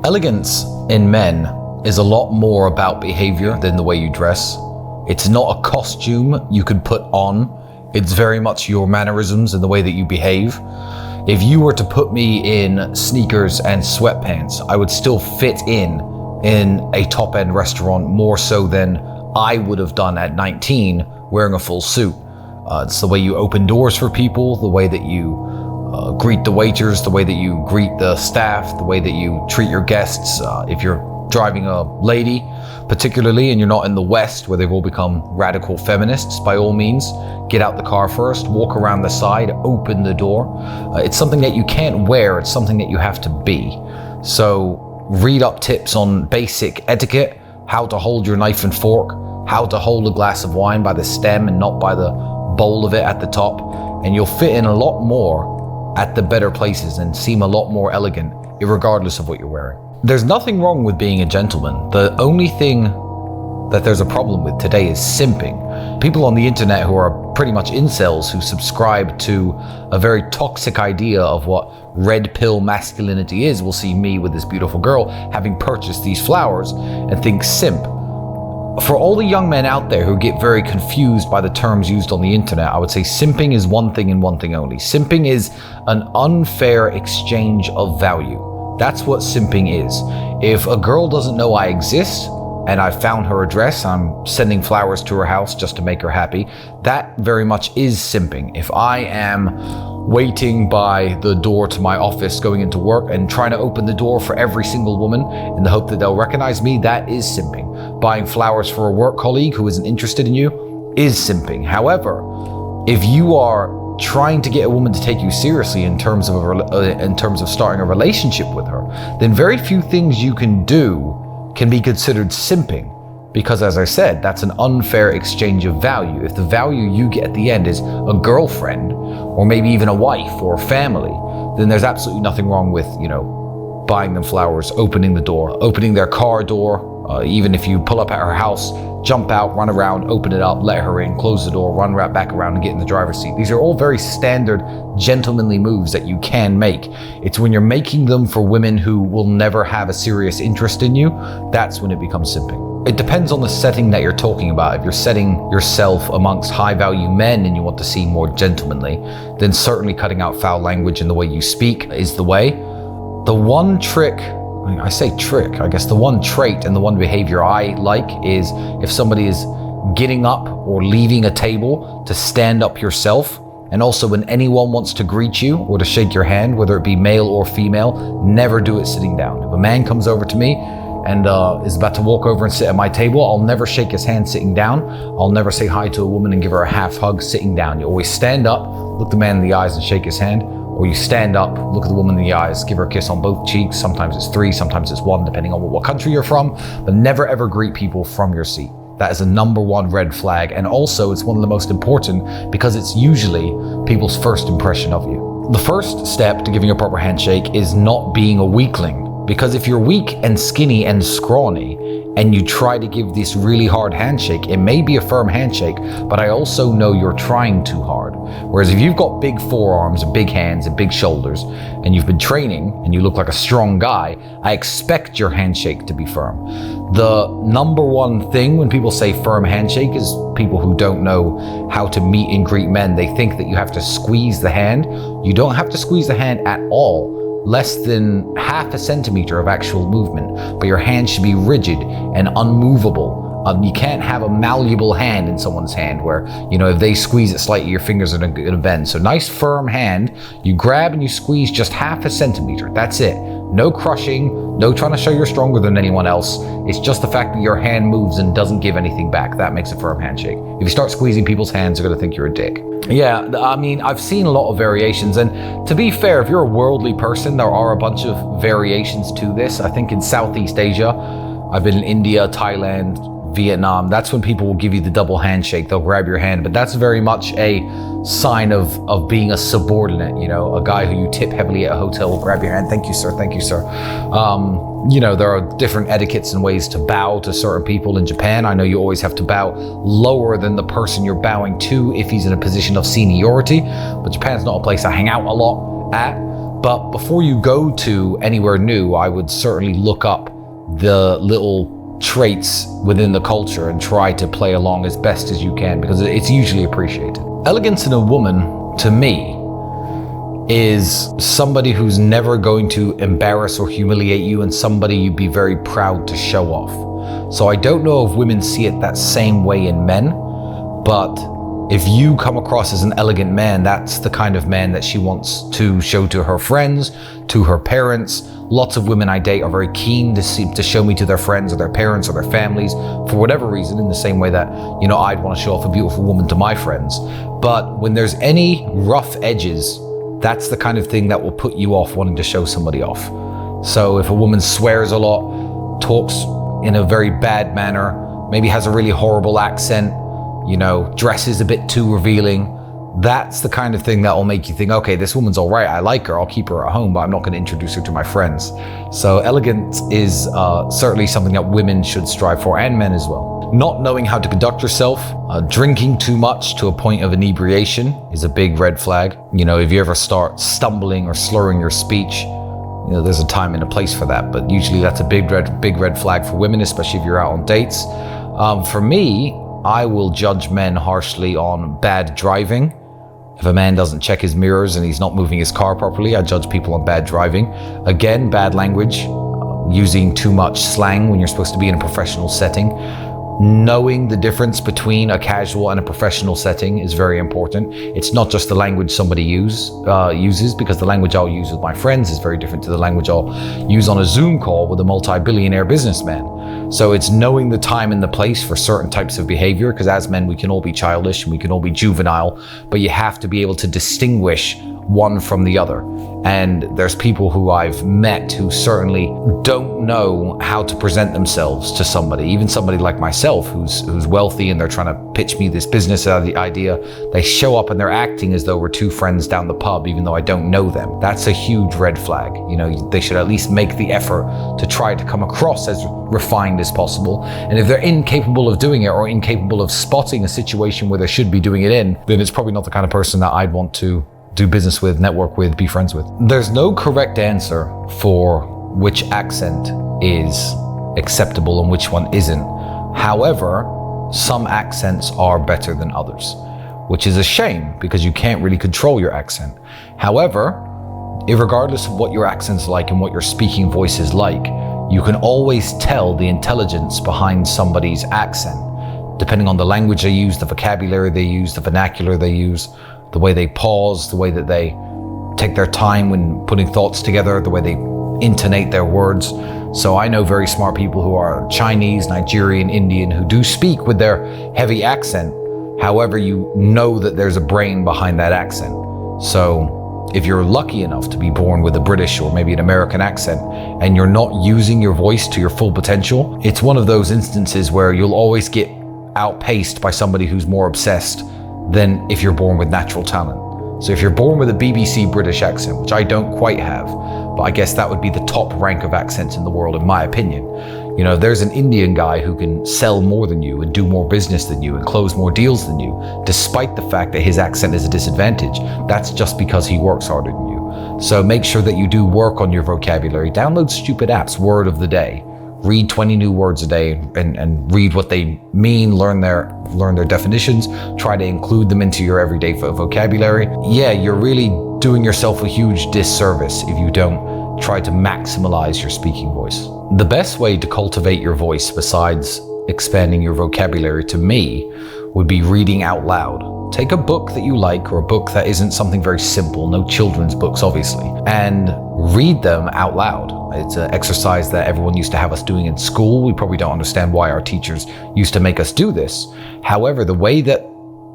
Elegance in men is a lot more about behavior than the way you dress. It's not a costume you could put on. It's very much your mannerisms and the way that you behave. If you were to put me in sneakers and sweatpants, I would still fit in a top-end restaurant more so than I would have done at 19 wearing a full suit. It's the way you open doors for people, the way that you greet the waiters, the way that you greet the staff, the way that you treat your guests. If you're driving a lady, particularly, and you're not in the West where they've all become radical feminists, by all means, get out the car first, walk around the side, open the door. It's something that you can't wear, it's something that you have to be. So read up tips on basic etiquette, how to hold your knife and fork, how to hold a glass of wine by the stem and not by the bowl of it at the top, and you'll fit in a lot more at the better places and seem a lot more elegant, regardless of what you're wearing. There's nothing wrong with being a gentleman. The only thing that there's a problem with today is simping. People on the internet who are pretty much incels, who subscribe to a very toxic idea of what red pill masculinity is, will see me with this beautiful girl having purchased these flowers and think simp. For all the young men out there who get very confused by the terms used on the internet, I would say simping is one thing and one thing only. Simping is an unfair exchange of value. That's what simping is. If a girl doesn't know I exist and I found her address, I'm sending flowers to her house just to make her happy, that very much is simping. If I am waiting by the door to my office going into work and trying to open the door for every single woman in the hope that they'll recognize me, that is simping. Buying flowers for a work colleague who isn't interested in you is simping. However, if you are trying to get a woman to take you seriously in terms of starting a relationship with her, then very few things you can do can be considered simping. Because as I said, that's an unfair exchange of value. If the value you get at the end is a girlfriend, or maybe even a wife or family, then there's absolutely nothing wrong with, buying them flowers, opening the door, opening their car door. Even if you pull up at her house, jump out, run around, open it up, let her in, close the door, run right back around and get in the driver's seat. These are all very standard gentlemanly moves that you can make. It's when you're making them for women who will never have a serious interest in you, that's when it becomes simping. It depends on the setting that you're talking about. If you're setting yourself amongst high value men and you want to seem more gentlemanly, then certainly cutting out foul language in the way you speak is the way. The one trick, I say trick, I guess the one trait and the one behavior I like is if somebody is getting up or leaving a table, to stand up yourself. And also when anyone wants to greet you or to shake your hand, whether it be male or female, never do it sitting down. If a man comes over to me and is about to walk over and sit at my table, I'll never shake his hand sitting down. I'll never say hi to a woman and give her a half hug sitting down. You always stand up, look the man in the eyes and shake his hand. Or you stand up, look at the woman in the eyes, give her a kiss on both cheeks. Sometimes it's 3, sometimes it's 1, depending on what country you're from. But never ever greet people from your seat. That is a #1 red flag. And also it's one of the most important because it's usually people's first impression of you. The first step to giving a proper handshake is not being a weakling. Because if you're weak and skinny and scrawny and you try to give this really hard handshake, it may be a firm handshake, but I also know you're trying too hard. Whereas if you've got big forearms and big hands and big shoulders and you've been training and you look like a strong guy, I expect your handshake to be firm. The #1 thing when people say firm handshake is people who don't know how to meet and greet men. They think that you have to squeeze the hand. You don't have to squeeze the hand at all. Less than half a centimeter of actual movement, but your hand should be rigid and unmovable. You can't have a malleable hand in someone's hand where, if they squeeze it slightly, your fingers are gonna bend. So nice firm hand, you grab and you squeeze just half a centimeter, that's it. No crushing, no trying to show you're stronger than anyone else. It's just the fact that your hand moves and doesn't give anything back. That makes a firm handshake. If you start squeezing people's hands, they're gonna think you're a dick. Yeah, I mean, I've seen a lot of variations, and to be fair, if you're a worldly person, there are a bunch of variations to this. I think in Southeast Asia, I've been in India, Thailand, Vietnam, that's when people will give you the double handshake. They'll grab your hand, but that's very much a sign of being a subordinate. A guy who you tip heavily at a hotel will grab your hand. Thank you, sir. Thank you, sir. There are different etiquettes and ways to bow to certain people in Japan. I know you always have to bow lower than the person you're bowing to if he's in a position of seniority, but Japan's not a place I hang out a lot at. But before you go to anywhere new, I would certainly look up the little traits within the culture and try to play along as best as you can, because it's usually appreciated. Elegance in a woman, to me, is somebody who's never going to embarrass or humiliate you, and somebody you'd be very proud to show off. So I don't know if women see it that same way in men, but if you come across as an elegant man, that's the kind of man that she wants to show to her friends, to her parents. Lots of women I date are very keen to show me to their friends or their parents or their families for whatever reason, in the same way that, I'd want to show off a beautiful woman to my friends. But when there's any rough edges, that's the kind of thing that will put you off wanting to show somebody off. So if a woman swears a lot, talks in a very bad manner, maybe has a really horrible accent, dresses a bit too revealing, that's the kind of thing that will make you think, okay, this woman's all right, I like her, I'll keep her at home, but I'm not going to introduce her to my friends. So elegance is certainly something that women should strive for, and men as well. Not knowing how to conduct yourself, drinking too much to a point of inebriation is a big red flag. If you ever start stumbling or slurring your speech, there's a time and a place for that, but usually that's a big red flag for women, especially if you're out on dates. For me, I will judge men harshly on bad driving. If a man doesn't check his mirrors and he's not moving his car properly, I judge people on bad driving. Again, bad language, using too much slang when you're supposed to be in a professional setting. Knowing the difference between a casual and a professional setting is very important. It's not just the language somebody uses, because the language I'll use with my friends is very different to the language I'll use on a Zoom call with a multi-billionaire businessman. So it's knowing the time and the place for certain types of behavior, because as men we can all be childish and we can all be juvenile, but you have to be able to distinguish one from the other. And there's people who I've met who certainly don't know how to present themselves to somebody, even somebody like myself who's wealthy and they're trying to pitch me this business idea. They show up and they're acting as though we're two friends down the pub, even though I don't know them. That's a huge red flag. They should at least make the effort to try to come across as refined as possible. And if they're incapable of doing it or incapable of spotting a situation where they should be doing it in, then it's probably not the kind of person that I'd want to do business with, network with, be friends with. There's no correct answer for which accent is acceptable and which one isn't. However, some accents are better than others, which is a shame because you can't really control your accent. However, regardless of what your accent's like and what your speaking voice is like, you can always tell the intelligence behind somebody's accent, depending on the language they use, the vocabulary they use, the vernacular they use, the way they pause, the way that they take their time when putting thoughts together, the way they intonate their words. So I know very smart people who are Chinese, Nigerian, Indian, who do speak with their heavy accent. However, you know that there's a brain behind that accent. So if you're lucky enough to be born with a British or maybe an American accent and you're not using your voice to your full potential, it's one of those instances where you'll always get outpaced by somebody who's more obsessed than if you're born with natural talent. So if you're born with a BBC British accent, which I don't quite have, but I guess that would be the top rank of accents in the world, in my opinion. There's an Indian guy who can sell more than you and do more business than you and close more deals than you, despite the fact that his accent is a disadvantage. That's just because he works harder than you. So make sure that you do work on your vocabulary. Download stupid apps, word of the day. Read 20 new words a day and read what they mean, learn their definitions, try to include them into your everyday vocabulary. Yeah, you're really doing yourself a huge disservice if you don't try to maximize your speaking voice. The best way to cultivate your voice, besides expanding your vocabulary, to me, would be reading out loud. Take a book that you like, or a book that isn't something very simple, no children's books obviously, and read them out loud. It's an exercise that everyone used to have us doing in school. We probably don't understand why our teachers used to make us do this. However, the way that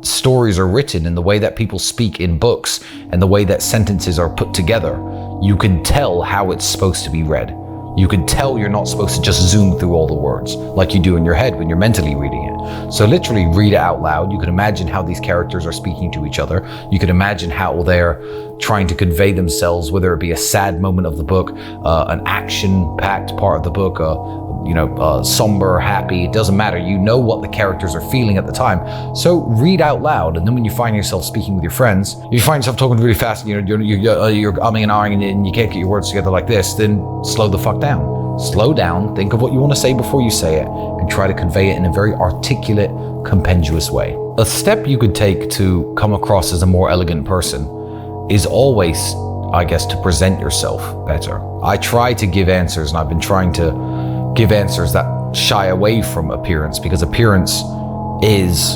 stories are written and the way that people speak in books and the way that sentences are put together, you can tell how it's supposed to be read. You can tell you're not supposed to just zoom through all the words like you do in your head when you're mentally reading it. So literally read it out loud. You can imagine how these characters are speaking to each other. You can imagine how they're trying to convey themselves, whether it be a sad moment of the book, an action-packed part of the book, somber, happy. It doesn't matter. You know what the characters are feeling at the time. So read out loud, and then when you find yourself speaking with your friends, if you find yourself talking really fast, and you're umming and ahhing, and you can't get your words together like this, then slow the fuck down. Slow down, think of what you want to say before you say it, and try to convey it in a very articulate, compendious way. A step you could take to come across as a more elegant person is always, I guess, to present yourself better. I try to give answers, and I've been trying to give answers that shy away from appearance, because appearance is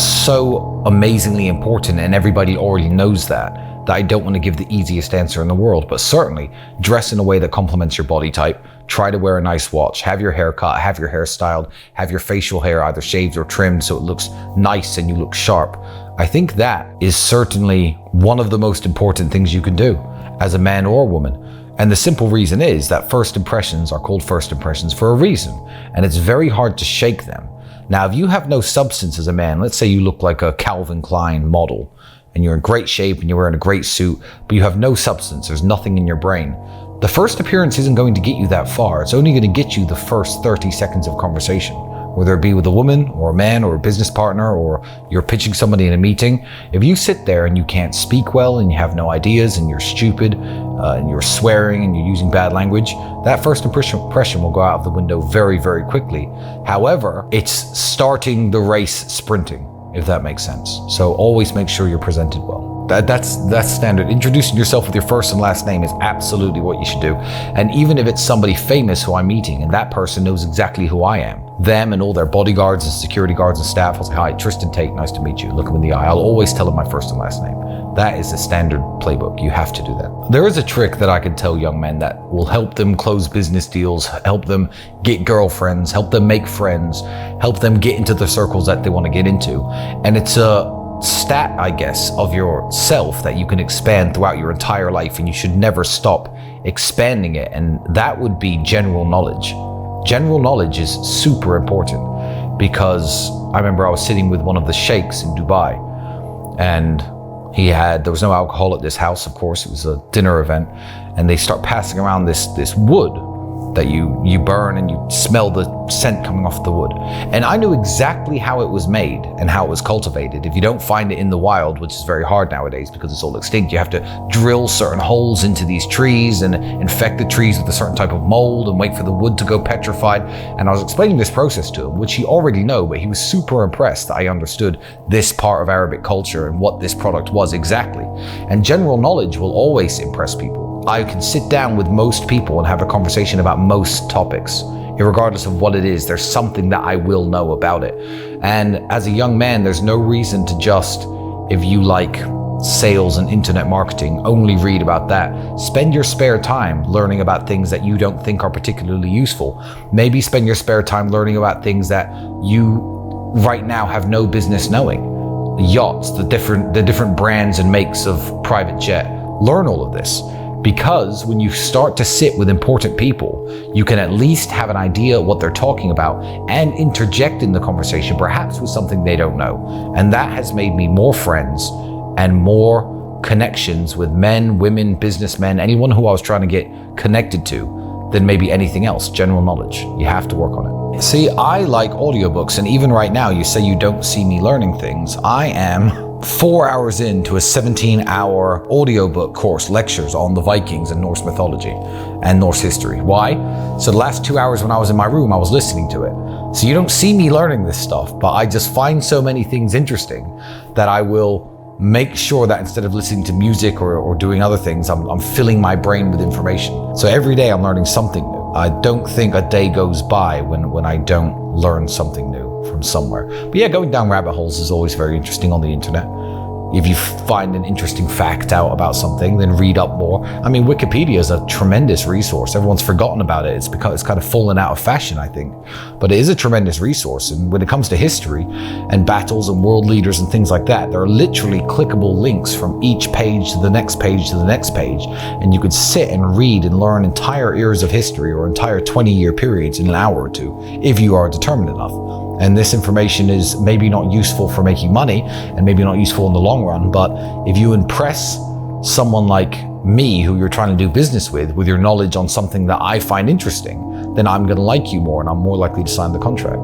so amazingly important, and everybody already knows that I don't want to give the easiest answer in the world. But certainly dress in a way that complements your body type. Try to wear a nice watch, have your hair cut, have your hair styled, have your facial hair either shaved or trimmed so it looks nice and you look sharp. I think that is certainly one of the most important things you can do as a man or a woman. And the simple reason is that first impressions are called first impressions for a reason, and it's very hard to shake them. Now, if you have no substance as a man, let's say you look like a Calvin Klein model, and you're in great shape and you're wearing a great suit, but you have no substance, there's nothing in your brain. The first appearance isn't going to get you that far. It's only going to get you the first 30 seconds of conversation, whether it be with a woman or a man or a business partner, or you're pitching somebody in a meeting. If you sit there and you can't speak well and you have no ideas and you're stupid and you're swearing and you're using bad language, that first impression will go out of the window very, very quickly. However, it's starting the race sprinting, if that makes sense. So always make sure you're presented well. That's standard. Introducing yourself with your first and last name is absolutely what you should do. And even if it's somebody famous who I'm meeting and that person knows exactly who I am, them and all their bodyguards and security guards and staff, I'll say, "Hi, Tristan Tate, nice to meet you." Look them in the eye. I'll always tell them my first and last name. That is a standard playbook. You have to do that. There is a trick that I can tell young men that will help them close business deals, help them get girlfriends, help them make friends, help them get into the circles that they want to get into. And it's a stat, I guess, of yourself that you can expand throughout your entire life, and you should never stop expanding it. And that would be general knowledge. General knowledge is super important, because I remember I was sitting with one of the sheikhs in Dubai, and there was no alcohol at this house, of course, it was a dinner event, and they start passing around this wood that you burn, and you smell the scent coming off the wood. And I knew exactly how it was made and how it was cultivated. If you don't find it in the wild, which is very hard nowadays because it's all extinct, you have to drill certain holes into these trees and infect the trees with a certain type of mold and wait for the wood to go petrified. And I was explaining this process to him, which he already knew, but he was super impressed that I understood this part of Arabic culture and what this product was exactly. And general knowledge will always impress people. I can sit down with most people and have a conversation about most topics. Regardless of what it is, there's something that I will know about it. And as a young man, there's no reason to just, if you like sales and internet marketing, only read about that. Spend your spare time learning about things that you don't think are particularly useful. Maybe spend your spare time learning about things that you right now have no business knowing. Yachts, the different brands and makes of private jet. Learn all of this. Because when you start to sit with important people, you can at least have an idea what they're talking about and interject in the conversation, perhaps with something they don't know. And that has made me more friends and more connections with men, women, businessmen, anyone who I was trying to get connected to, than maybe anything else. General knowledge. You have to work on it. See, I like audiobooks, and even right now, you say you don't see me learning things. I am 4 hours into a 17-hour audiobook course, lectures on the Vikings and Norse mythology and Norse history. Why? So the last 2 hours when I was in my room, I was listening to it. So you don't see me learning this stuff, but I just find so many things interesting that I will make sure that instead of listening to music or doing other things, I'm filling my brain with information. So every day I'm learning something new. I don't think a day goes by when I don't learn something new from somewhere. But yeah, going down rabbit holes is always very interesting on the internet. If you find an interesting fact out about something, then read up more. I mean, Wikipedia is a tremendous resource. Everyone's forgotten about it. It's because it's kind of fallen out of fashion, I think. But it is a tremendous resource. And when it comes to history and battles and world leaders and things like that, there are literally clickable links from each page to the next page to the next page. And you could sit and read and learn entire eras of history or entire 20-year periods in an hour or two, if you are determined enough. And this information is maybe not useful for making money and maybe not useful in the long run, but if you impress someone like me who you're trying to do business with your knowledge on something that I find interesting, then I'm going to like you more and I'm more likely to sign the contract.